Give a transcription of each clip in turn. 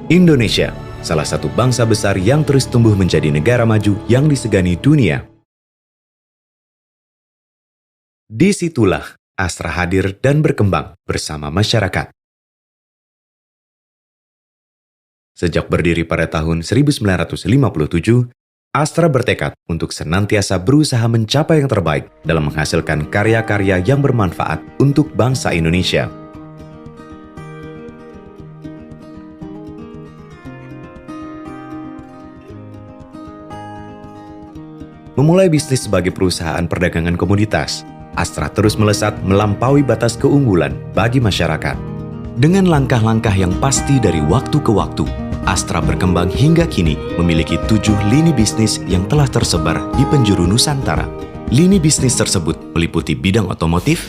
Indonesia, salah satu bangsa besar yang terus tumbuh menjadi negara maju yang disegani dunia. Disitulah Astra hadir dan berkembang bersama masyarakat. Sejak berdiri pada tahun 1957, Astra bertekad untuk senantiasa berusaha mencapai yang terbaik dalam menghasilkan karya-karya yang bermanfaat untuk bangsa Indonesia. Memulai bisnis sebagai perusahaan perdagangan komoditas, Astra terus melesat melampaui batas keunggulan bagi masyarakat. Dengan langkah-langkah yang pasti dari waktu ke waktu, Astra berkembang hingga kini memiliki 7 lini bisnis yang telah tersebar di penjuru Nusantara. Lini bisnis tersebut meliputi bidang otomotif,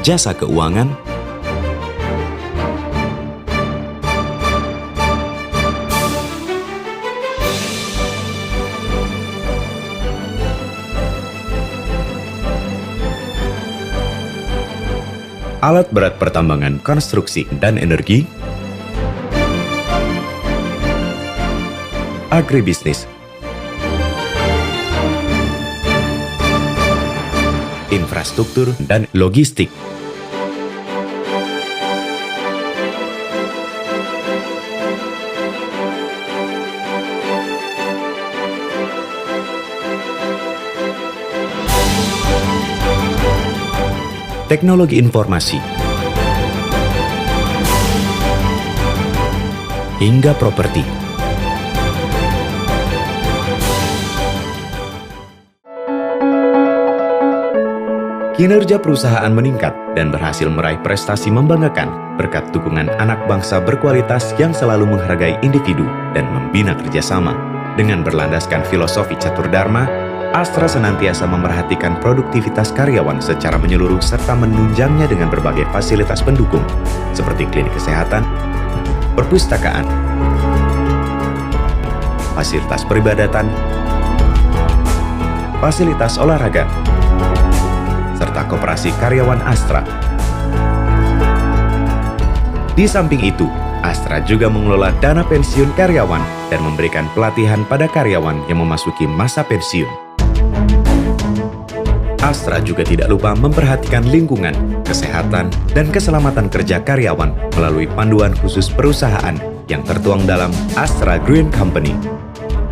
jasa keuangan, alat berat pertambangan, konstruksi, dan energi, agribisnis, infrastruktur, dan logistik. Teknologi informasi, hingga properti. Kinerja perusahaan meningkat dan berhasil meraih prestasi membanggakan berkat dukungan anak bangsa berkualitas yang selalu menghargai individu dan membina kerjasama. Dengan berlandaskan filosofi catur dharma, Astra senantiasa memerhatikan produktivitas karyawan secara menyeluruh serta menunjangnya dengan berbagai fasilitas pendukung, seperti klinik kesehatan, perpustakaan, fasilitas peribadatan, fasilitas olahraga, serta koperasi karyawan Astra. Di samping itu, Astra juga mengelola dana pensiun karyawan dan memberikan pelatihan pada karyawan yang memasuki masa pensiun. Astra juga tidak lupa memperhatikan lingkungan, kesehatan, dan keselamatan kerja karyawan melalui panduan khusus perusahaan yang tertuang dalam Astra Green Company.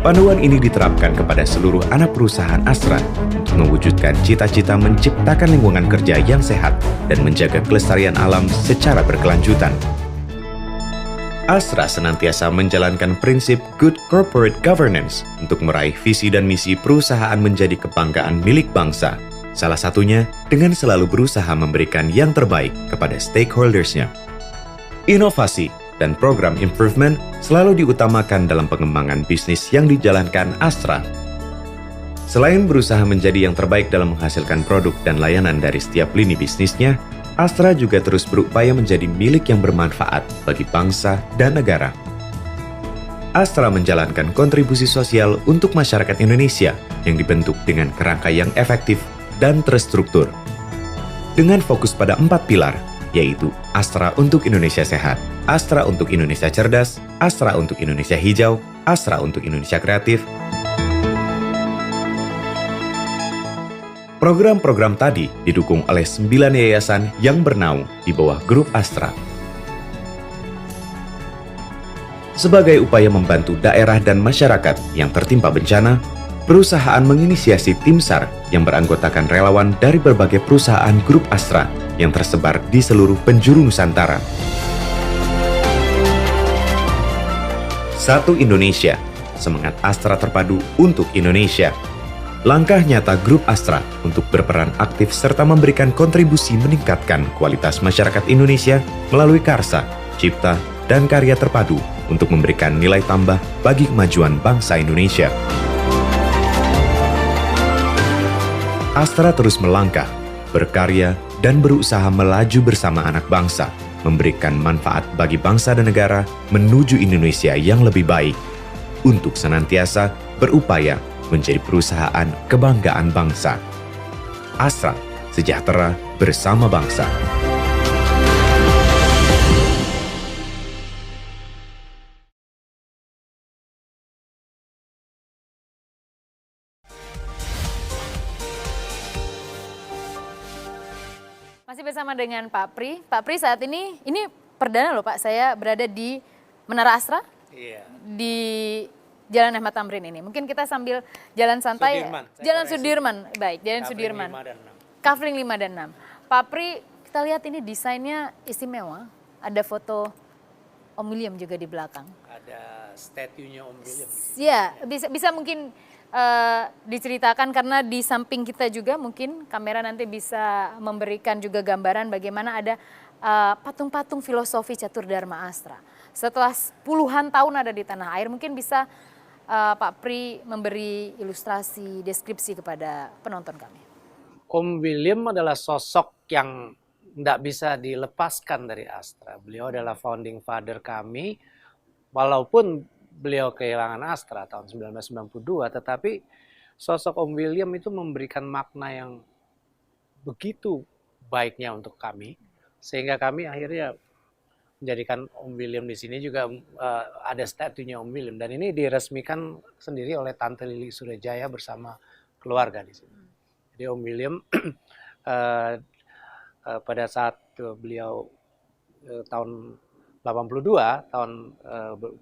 Panduan ini diterapkan kepada seluruh anak perusahaan Astra untuk mewujudkan cita-cita menciptakan lingkungan kerja yang sehat dan menjaga kelestarian alam secara berkelanjutan. Astra senantiasa menjalankan prinsip Good Corporate Governance untuk meraih visi dan misi perusahaan menjadi kebanggaan milik bangsa. Salah satunya dengan selalu berusaha memberikan yang terbaik kepada stakeholders-nya. Inovasi dan program improvement selalu diutamakan dalam pengembangan bisnis yang dijalankan Astra. Selain berusaha menjadi yang terbaik dalam menghasilkan produk dan layanan dari setiap lini bisnisnya, Astra juga terus berupaya menjadi milik yang bermanfaat bagi bangsa dan negara. Astra menjalankan kontribusi sosial untuk masyarakat Indonesia yang dibentuk dengan kerangka yang efektif dan terstruktur. Dengan fokus pada 4 pilar, yaitu Astra untuk Indonesia Sehat, Astra untuk Indonesia Cerdas, Astra untuk Indonesia Hijau, Astra untuk Indonesia Kreatif. Program-program tadi didukung oleh 9 yayasan yang bernaung di bawah grup Astra. Sebagai upaya membantu daerah dan masyarakat yang tertimpa bencana, perusahaan menginisiasi tim SAR yang beranggotakan relawan dari berbagai perusahaan grup Astra yang tersebar di seluruh penjuru Nusantara. Satu Indonesia, semangat Astra terpadu untuk Indonesia. Langkah nyata grup Astra untuk berperan aktif serta memberikan kontribusi meningkatkan kualitas masyarakat Indonesia melalui karsa, cipta, dan karya terpadu untuk memberikan nilai tambah bagi kemajuan bangsa Indonesia. Astra terus melangkah, berkarya, dan berusaha melaju bersama anak bangsa, memberikan manfaat bagi bangsa dan negara menuju Indonesia yang lebih baik. untuk senantiasa berupaya menjadi perusahaan kebanggaan bangsa. Astra, sejahtera bersama bangsa. Masih bersama dengan Pak Pri. Pak Pri, saat ini perdana loh Pak, saya berada di Menara Astra. Iya. Di Jalan Ahmad Tamrin ini. Mungkin kita sambil jalan santai. Sudirman. Jalan Sudirman. Baik, Jalan Sudirman. Kafling 5 dan 6. Pak Pri, kita lihat ini desainnya istimewa. Ada foto Om William juga di belakang. Ada statunya Om William. Ya, bisa mungkin diceritakan karena di samping kita juga mungkin kamera nanti bisa memberikan juga gambaran bagaimana ada patung-patung filosofi Catur Dharma Astra. Setelah puluhan tahun ada di tanah air, mungkin bisa Pak Pri memberi ilustrasi, deskripsi kepada penonton kami. Om William adalah sosok yang tidak bisa dilepaskan dari Astra. Beliau adalah founding father kami, walaupun beliau kehilangan Astra tahun 1992, tetapi sosok Om William itu memberikan makna yang begitu baiknya untuk kami, sehingga kami akhirnya menjadikan Om William di sini juga ada statunya Om William, dan ini diresmikan sendiri oleh Tante Lili Surajaya bersama keluarga di sini. Jadi Om William pada saat beliau tahun 82,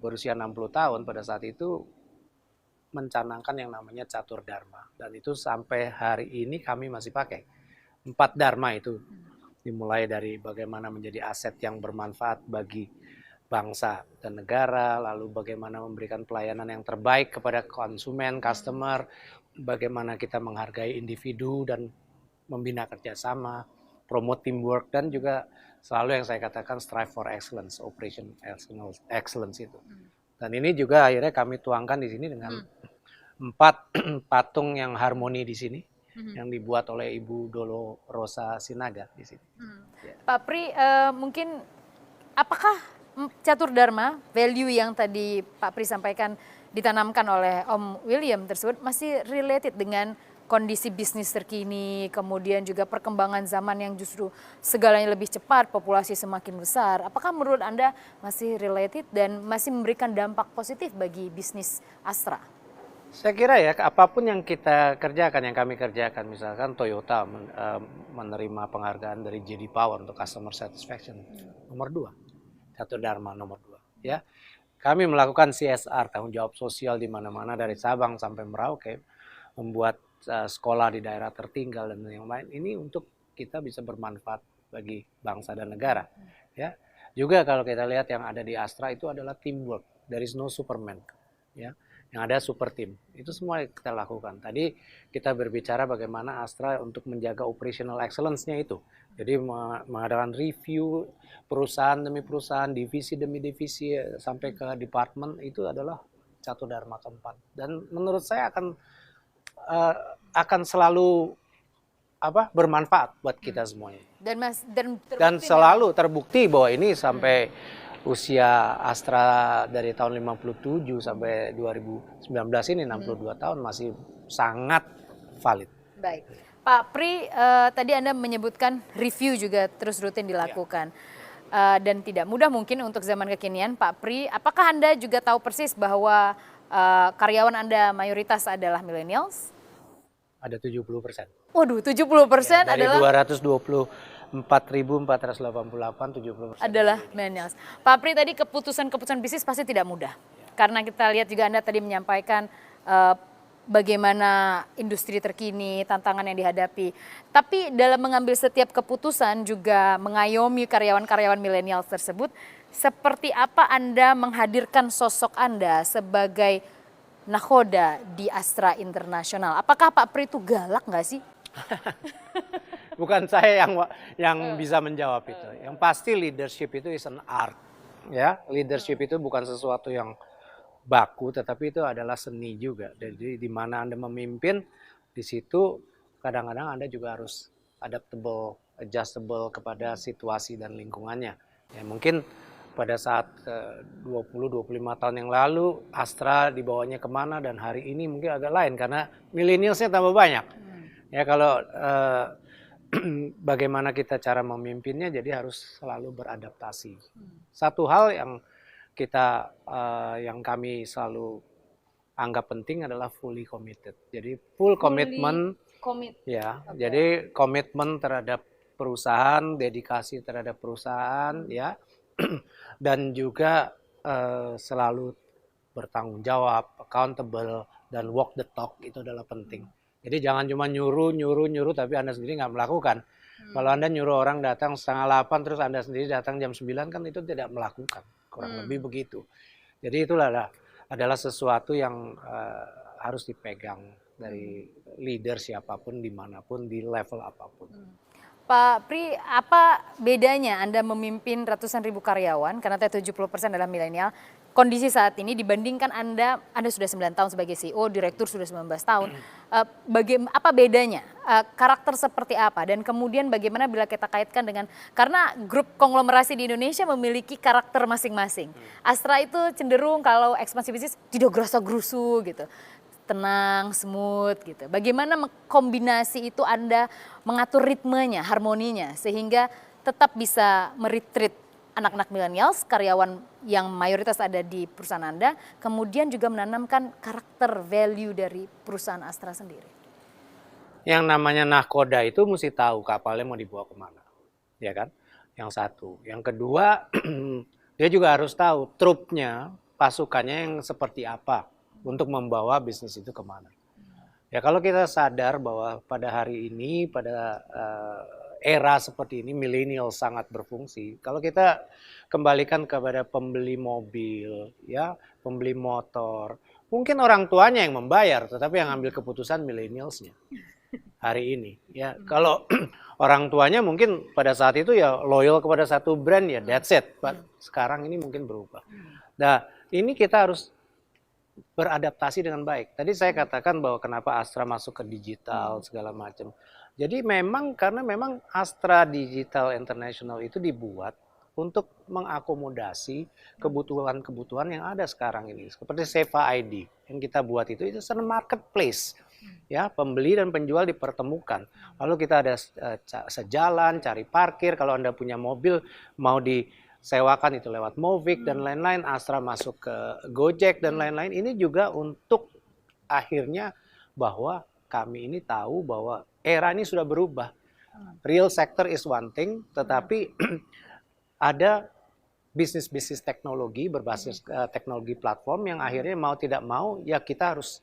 berusia 60 tahun, pada saat itu mencanangkan yang namanya Catur Dharma, dan itu sampai hari ini kami masih pakai 4 Dharma itu. Dimulai dari bagaimana menjadi aset yang bermanfaat bagi bangsa dan negara, lalu bagaimana memberikan pelayanan yang terbaik kepada konsumen, customer, bagaimana kita menghargai individu dan membina kerjasama, promote teamwork, dan juga selalu yang saya katakan strive for excellence, operation excellence itu. Dan ini juga akhirnya kami tuangkan di sini dengan 4 patung yang harmoni di sini, yang dibuat oleh Ibu Dolo Rosa Sinaga di sini. Pak Pri, mungkin apakah Catur Dharma, value yang tadi Pak Pri sampaikan ditanamkan oleh Om William tersebut masih related dengan kondisi bisnis terkini, kemudian juga perkembangan zaman yang justru segalanya lebih cepat, populasi semakin besar. Apakah menurut Anda masih related dan masih memberikan dampak positif bagi bisnis Astra? Saya kira ya, apapun yang kita kerjakan, yang kami kerjakan, misalkan Toyota menerima penghargaan dari JD Power untuk customer satisfaction nomor 2, Catur Dharma nomor 2. Ya, kami melakukan CSR, tanggung jawab sosial di mana-mana dari Sabang sampai Merauke, membuat sekolah di daerah tertinggal dan yang lain. Ini untuk kita bisa bermanfaat bagi bangsa dan negara. Ya, juga kalau kita lihat yang ada di Astra itu adalah teamwork. There is no Superman. Ya, yang ada super team. Itu semua kita lakukan. Tadi kita berbicara bagaimana Astra untuk menjaga operational excellence-nya itu. Jadi mengadakan review perusahaan demi perusahaan, divisi demi divisi sampai ke department, itu adalah Catur Dharma keempat. Dan menurut saya akan selalu bermanfaat buat kita semuanya. Dan selalu terbukti bahwa ini sampai usia Astra dari tahun 57 sampai 2019 ini 62 tahun masih sangat valid. Baik. Pak Pri, tadi Anda menyebutkan review juga terus rutin dilakukan. Dan tidak mudah mungkin untuk zaman kekinian. Pak Pri, apakah Anda juga tahu persis bahwa karyawan Anda mayoritas adalah millennials? Ada 70%. Waduh, 70% ya, dari adalah 224.488, 70% adalah millennials. Pak Pri, tadi keputusan bisnis pasti tidak mudah. Karena kita lihat juga Anda tadi menyampaikan bagaimana industri terkini, tantangan yang dihadapi. Tapi dalam mengambil setiap keputusan juga mengayomi karyawan-karyawan milenial tersebut, seperti apa Anda menghadirkan sosok Anda sebagai nakhoda di Astra International? Apakah Pak Pri itu galak nggak sih? Bukan saya yang bisa menjawab itu. Yang pasti leadership itu is an art. Ya, leadership itu bukan sesuatu yang baku, tetapi itu adalah seni juga. Jadi di mana Anda memimpin, di situ kadang-kadang Anda juga harus adaptable, adjustable kepada situasi dan lingkungannya. Ya, mungkin pada saat 20-25 tahun yang lalu Astra dibawanya kemana dan hari ini mungkin agak lain karena millennials-nya tambah banyak. Ya kalau bagaimana kita cara memimpinnya jadi harus selalu beradaptasi. Satu hal yang yang kami selalu anggap penting adalah fully committed. Jadi full commitment ya. Okay. Jadi komitmen terhadap perusahaan, dedikasi terhadap perusahaan ya. Dan juga selalu bertanggung jawab, accountable dan walk the talk itu adalah penting. Jadi jangan cuma nyuruh tapi Anda sendiri nggak melakukan. Kalau Anda nyuruh orang datang 7:30 terus Anda sendiri datang jam 9 kan itu tidak melakukan. Kurang lebih begitu. Jadi itulah adalah sesuatu yang harus dipegang dari leader siapapun, dimanapun, di level apapun. Pak Pri, apa bedanya Anda memimpin ratusan ribu karyawan, karena 70% adalah milenial, kondisi saat ini dibandingkan Anda sudah 9 tahun sebagai CEO, direktur sudah 19 tahun. Apa bedanya? Karakter seperti apa? Dan kemudian bagaimana bila kita kaitkan dengan, karena grup konglomerasi di Indonesia memiliki karakter masing-masing. Astra itu cenderung kalau ekspansi bisnis tidak gerasa-gerusu gitu. Tenang, smooth gitu. Bagaimana kombinasi itu Anda mengatur ritmenya, harmoninya sehingga tetap bisa meretreat anak-anak millennials, karyawan yang mayoritas ada di perusahaan Anda, kemudian juga menanamkan karakter value dari perusahaan Astra sendiri. Yang namanya nahkoda itu mesti tahu kapalnya mau dibawa kemana, ya kan? Yang satu. Yang kedua, dia juga harus tahu trupnya, pasukannya yang seperti apa untuk membawa bisnis itu kemana. Ya kalau kita sadar bahwa pada hari ini, pada era seperti ini, milenial sangat berfungsi. Kalau kita kembalikan kepada pembeli mobil, ya, pembeli motor, mungkin orang tuanya yang membayar, tetapi yang ambil keputusan millennials-nya hari ini. Ya, kalau orang tuanya mungkin pada saat itu ya loyal kepada satu brand ya, that's it. But sekarang ini mungkin berubah. Nah, ini kita harus beradaptasi dengan baik. Tadi saya katakan bahwa kenapa Astra masuk ke digital segala macam. Jadi karena memang Astra Digital International itu dibuat untuk mengakomodasi kebutuhan-kebutuhan yang ada sekarang ini. Seperti Seva ID yang kita buat itu marketplace. Ya, pembeli dan penjual dipertemukan. Lalu kita ada sejalan, cari parkir. Kalau Anda punya mobil mau disewakan itu lewat Movic dan lain-lain, Astra masuk ke Gojek dan lain-lain. Ini juga untuk akhirnya bahwa kami ini tahu bahwa era ini sudah berubah. Real sector is one thing, tetapi ada bisnis-bisnis teknologi berbasis teknologi platform yang akhirnya mau tidak mau ya kita harus,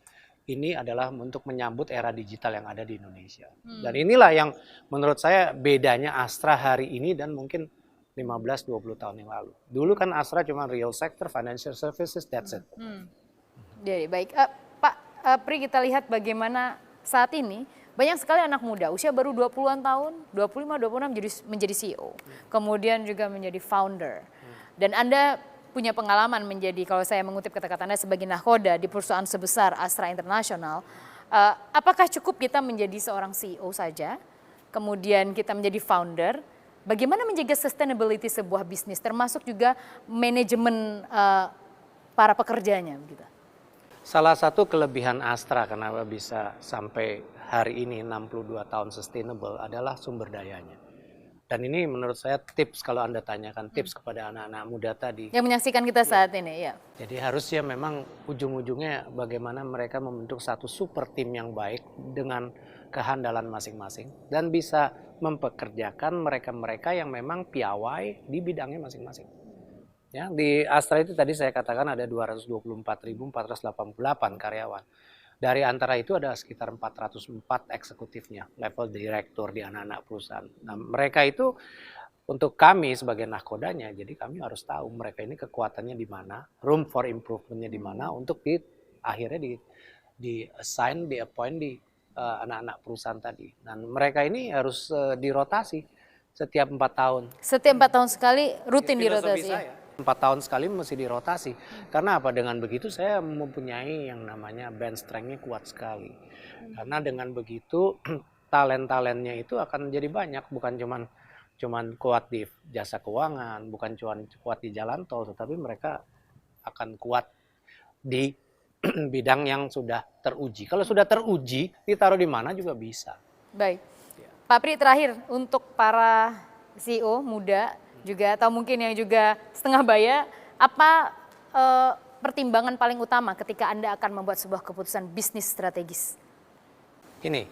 ini adalah untuk menyambut era digital yang ada di Indonesia. Dan inilah yang menurut saya bedanya Astra hari ini dan mungkin 15-20 tahun yang lalu. Dulu kan Astra cuma real sector, financial services, that's it. Jadi baik, Pak Pri, kita lihat bagaimana saat ini banyak sekali anak muda, usia baru 20-an tahun, 25-26 menjadi CEO. Kemudian juga menjadi founder. Dan Anda punya pengalaman menjadi, kalau saya mengutip kata-kata Anda, sebagai nahkoda di perusahaan sebesar Astra International. Apakah cukup kita menjadi seorang CEO saja, kemudian kita menjadi founder? Bagaimana menjaga sustainability sebuah bisnis, termasuk juga manajemen para pekerjanya? Gitu. Salah satu kelebihan Astra kenapa bisa sampai hari ini 62 tahun sustainable adalah sumber dayanya. Dan ini menurut saya tips kalau Anda tanyakan, tips kepada anak-anak muda tadi. Yang menyaksikan kita saat ini, ya. Jadi harusnya memang ujung-ujungnya bagaimana mereka membentuk satu super tim yang baik dengan kehandalan masing-masing. Dan bisa mempekerjakan mereka-mereka yang memang piawai di bidangnya masing-masing. Ya, di Astra itu tadi saya katakan ada 224.488 karyawan. Dari antara itu ada sekitar 404 eksekutifnya, level direktur di anak-anak perusahaan. Nah, mereka itu untuk kami sebagai nahkodanya, jadi kami harus tahu mereka ini kekuatannya di mana, room for improvement-nya di mana untuk akhirnya di assign, di appoint di anak-anak perusahaan tadi. Dan mereka ini harus dirotasi setiap 4 tahun. Setiap 4 tahun sekali rutin dirotasi. 4 tahun sekali mesti dirotasi. Karena apa? Dengan begitu saya mempunyai yang namanya bench strength-nya kuat sekali. Karena dengan begitu talent-talentnya itu akan jadi banyak. Bukan cuma cuman kuat di jasa keuangan, bukan cuma kuat di jalan tol, tetapi mereka akan kuat di bidang yang sudah teruji. Kalau sudah teruji, ditaruh di mana juga bisa. Baik. Pak Pri, terakhir untuk para CEO muda juga atau mungkin yang juga setengah baya, apa pertimbangan paling utama ketika Anda akan membuat sebuah keputusan bisnis strategis? Ini,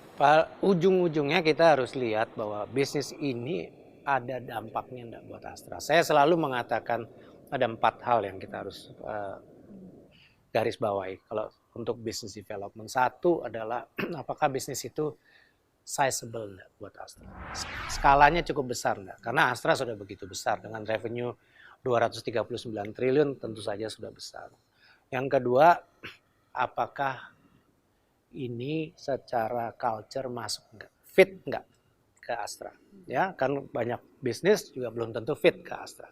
ujung-ujungnya kita harus lihat bahwa bisnis ini ada dampaknya enggak buat Astra. Saya selalu mengatakan ada 4 hal yang kita harus garis bawahi kalau untuk business development. Satu adalah apakah bisnis itu sizable enggak buat Astra. Skalanya cukup besar enggak? Karena Astra sudah begitu besar dengan revenue 239 triliun tentu saja sudah besar. Yang kedua, apakah ini secara culture masuk enggak? Fit enggak ke Astra? Ya, kan banyak bisnis juga belum tentu fit ke Astra.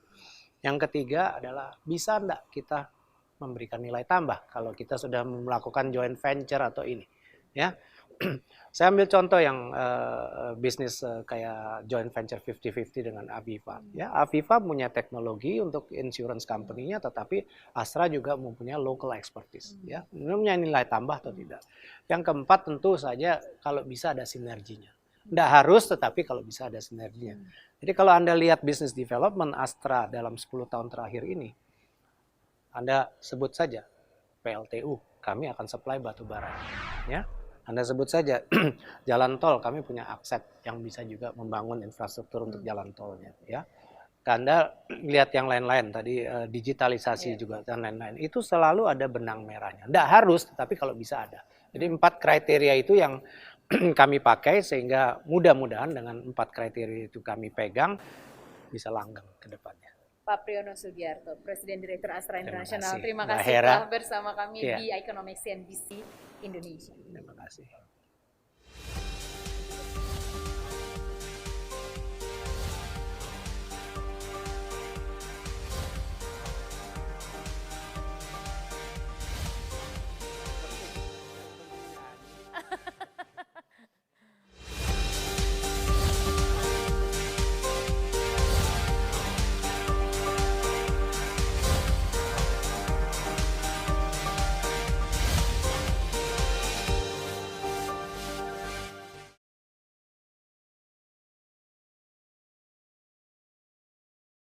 Yang ketiga adalah bisa enggak kita memberikan nilai tambah kalau kita sudah melakukan joint venture atau ini, ya. Saya ambil contoh yang bisnis kayak joint venture 50-50 dengan Aviva. Ya, Aviva punya teknologi untuk insurance company-nya, tetapi Astra juga mempunyai local expertise. Ya, punya nilai tambah atau tidak. Yang keempat tentu saja kalau bisa ada sinerginya. Tidak harus, tetapi kalau bisa ada sinerginya. Jadi kalau Anda lihat business development Astra dalam 10 tahun terakhir ini, Anda sebut saja PLTU, kami akan supply batu bara. Ya. Anda sebut saja jalan tol, kami punya akses yang bisa juga membangun infrastruktur untuk jalan tolnya. Ya. Anda lihat yang lain-lain tadi digitalisasi juga dan lain-lain. Itu selalu ada benang merahnya. Tidak harus, tetapi kalau bisa ada. Jadi 4 kriteria itu yang kami pakai sehingga mudah-mudahan dengan 4 kriteria itu kami pegang bisa langgeng ke depannya. Pak Priyono Sugiarto, Presiden Direktur Astra International. Terima Terima kasih telah bersama kami di Economic CNBC Indonesia. Terima kasih.